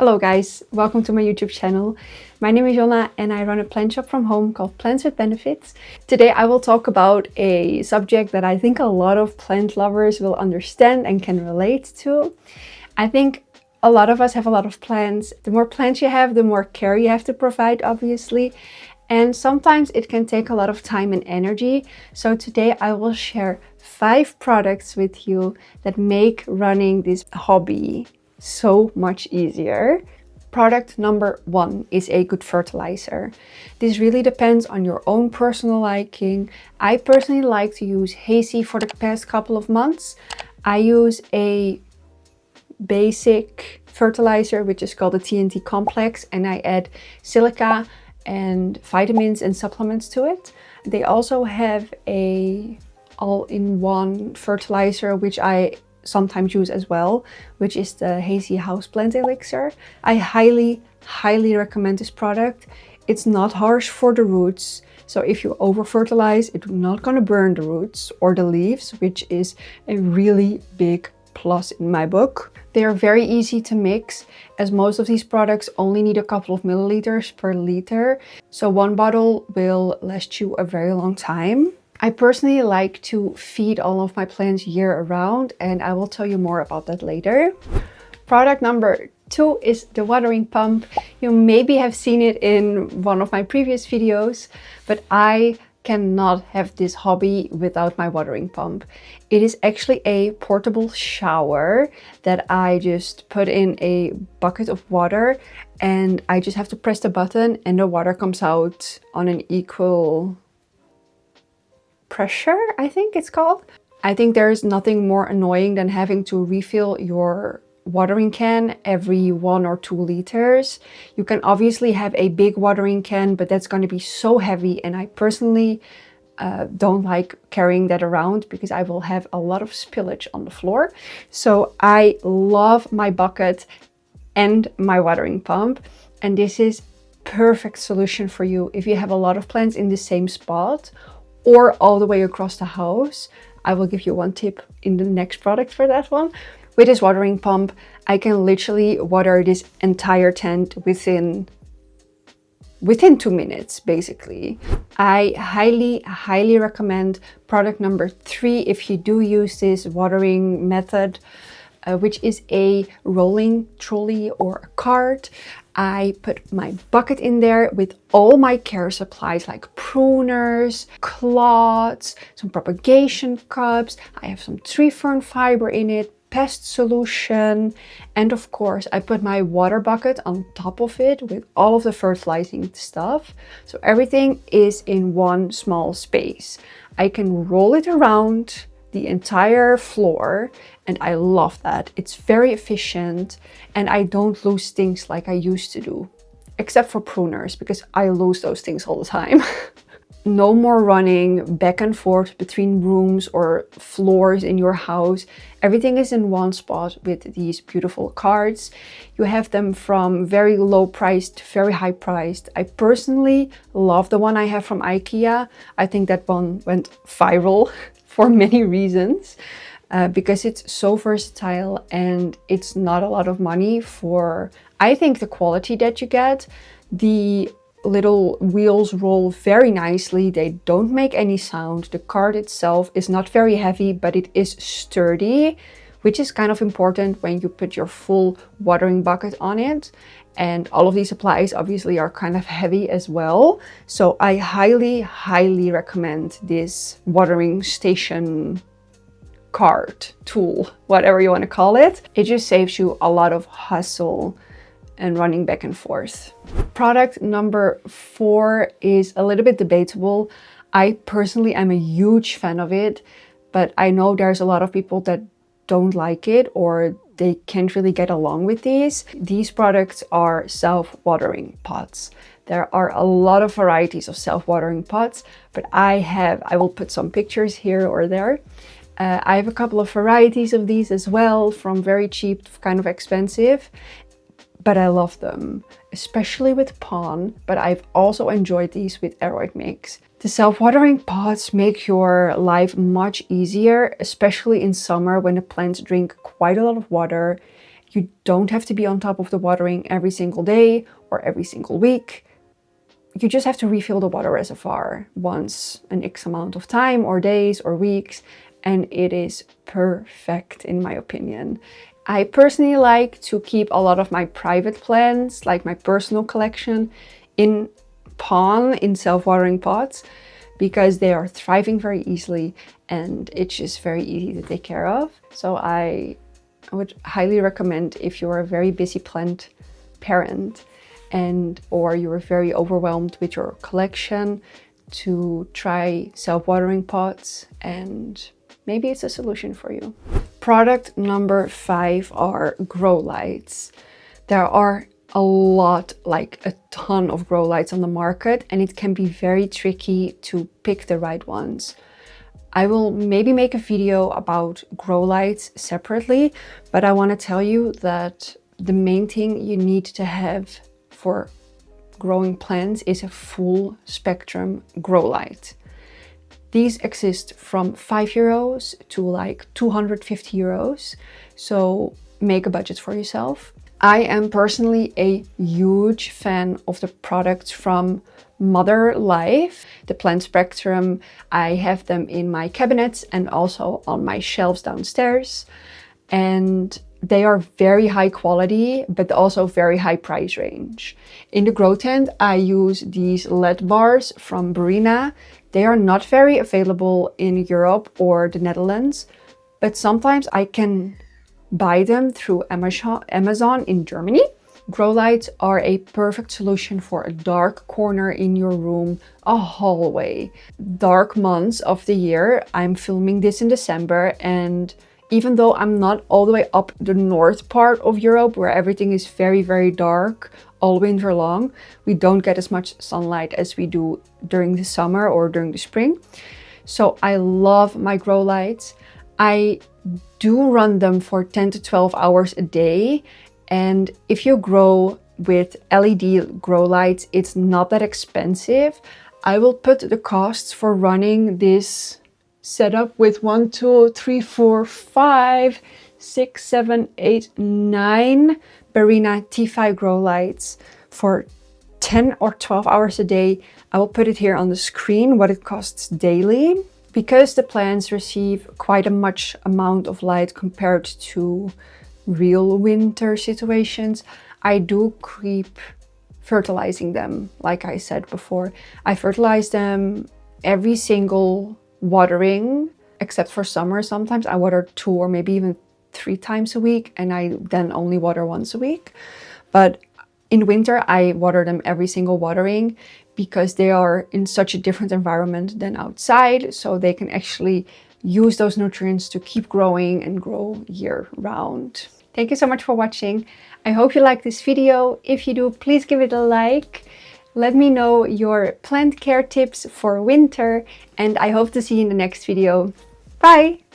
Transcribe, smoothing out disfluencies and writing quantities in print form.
Hello guys, welcome to my YouTube channel. My name is Jonna and I run a plant shop from home called Plants with Benefits. Today I will talk about a subject that I think a lot of plant lovers will understand and can relate to. I think a lot of us have a lot of plants. The more plants you have, the more care you have to provide, obviously. And sometimes it can take a lot of time and energy. So today I will share 5 products with you that make running this hobby so much easier. Product number 1 is a good fertilizer. This really depends on your own personal liking. I personally like to use Hazy for the past couple of months. I use a basic fertilizer which is called the TNT complex, and I add silica and vitamins and supplements to it. They also have a all-in-one fertilizer which I sometimes use as well, which is the Hazy Houseplant Elixir. I highly recommend this product. It's not harsh for the roots, so if you over fertilize, it's not gonna burn the roots or the leaves, which is a really big plus in my book. They are very easy to mix, as most of these products only need a couple of milliliters per liter, so one bottle will last you a very long time. I personally like to feed all of my plants year round, and I will tell you more about that later. Product number 2 is the watering pump. You maybe have seen it in one of my previous videos, but I cannot have this hobby without my watering pump. It is actually a portable shower that I just put in a bucket of water, and I just have to press the button and the water comes out on an equal pressure, I think it's called. I think there's nothing more annoying than having to refill your watering can every 1 or 2 liters. You can obviously have a big watering can, but that's going to be so heavy, and I personally don't like carrying that around because I will have a lot of spillage on the floor. So I love my bucket and my watering pump, and this is perfect solution for you if you have a lot of plants in the same spot or all the way across the house. I will give you one tip in the next product for that one. With this watering pump, I can literally water this entire tent within 2 minutes, basically. I highly recommend product number 3 if you do use this watering method, which is a rolling trolley or a cart. I put my bucket in there with all my care supplies like pruners, cloths, some propagation cups. I have some tree fern fiber in it, pest solution, and of course I put my water bucket on top of it with all of the fertilizing stuff. So everything is in one small space. I can roll it around the entire floor, and I love that. It's very efficient, and I don't lose things like I used to do, except for pruners, because I lose those things all the time. No more running back and forth between rooms or floors in your house. Everything is in one spot with these beautiful carts. You have them from very low priced to very high priced. I personally love the one I have from IKEA. I think that one went viral for many reasons, because it's so versatile and it's not a lot of money for, I think, the quality that you get. The little wheels roll very nicely. They don't make any sound. The cart itself is not very heavy, but it is sturdy, which is kind of important when you put your full watering bucket on it. And all of these supplies obviously are kind of heavy as well. So I highly recommend this watering station cart tool, whatever you want to call it. It just saves you a lot of hustle and running back and forth. Product number 4 is a little bit debatable. I personally am a huge fan of it, but I know there's a lot of people that don't like it or they can't really get along with these. These products are self-watering pots. There are a lot of varieties of self-watering pots, but I will put some pictures here or there. I have a couple of varieties of these as well, from very cheap to kind of expensive, but I love them, especially with pond, but I've also enjoyed these with aeroid mix. The self-watering pots make your life much easier, especially in summer when the plants drink quite a lot of water. You don't have to be on top of the watering every single day or every single week. You just have to refill the water reservoir once an X amount of time or days or weeks, and it is perfect in my opinion. I personally like to keep a lot of my private plants, like my personal collection, in self-watering pots, because they are thriving very easily and it's just very easy to take care of. So I would highly recommend, if you're a very busy plant parent or you're very overwhelmed with your collection, to try self-watering pots, and maybe it's a solution for you. Product number 5 are grow lights. There are a lot, like a ton of grow lights on the market, and it can be very tricky to pick the right ones. I will maybe make a video about grow lights separately, but I want to tell you that the main thing you need to have for growing plants is a full spectrum grow light. These exist from €5 to like €250, so make a budget for yourself. I am personally a huge fan of the products from Mother Life, the plant spectrum. I have them in my cabinets and also on my shelves downstairs, and they are very high quality, but also very high price range. In the grow tent, I use these LED bars from Barina. They are not very available in Europe or the Netherlands, but sometimes I can buy them through Amazon in Germany. Grow lights are a perfect solution for a dark corner in your room, a hallway. Dark months of the year. I'm filming this in December, and even though I'm not all the way up the north part of Europe where everything is very, very dark all winter long, we don't get as much sunlight as we do during the summer or during the spring. So I love my grow lights. I do run them for 10 to 12 hours a day. And if you grow with LED grow lights, it's not that expensive. I will put the costs for running this setup with 1, 2, 3, 4, 5, 6, 7, 8, 9 Barina T5 grow lights for 10 or 12 hours a day. I will put it here on the screen, what it costs daily. Because the plants receive quite a much amount of light compared to real winter situations, I do keep fertilizing them. Like I said before, I fertilize them every single watering, except for summer. Sometimes I water 2 or maybe even 3 times a week, and I then only water once a week. But in winter, I water them every single watering, because they are in such a different environment than outside, so they can actually use those nutrients to keep growing and grow year round. Thank you so much for watching. I hope you liked this video. If you do, please give it a like. Let me know your plant care tips for winter, and I hope to see you in the next video. Bye!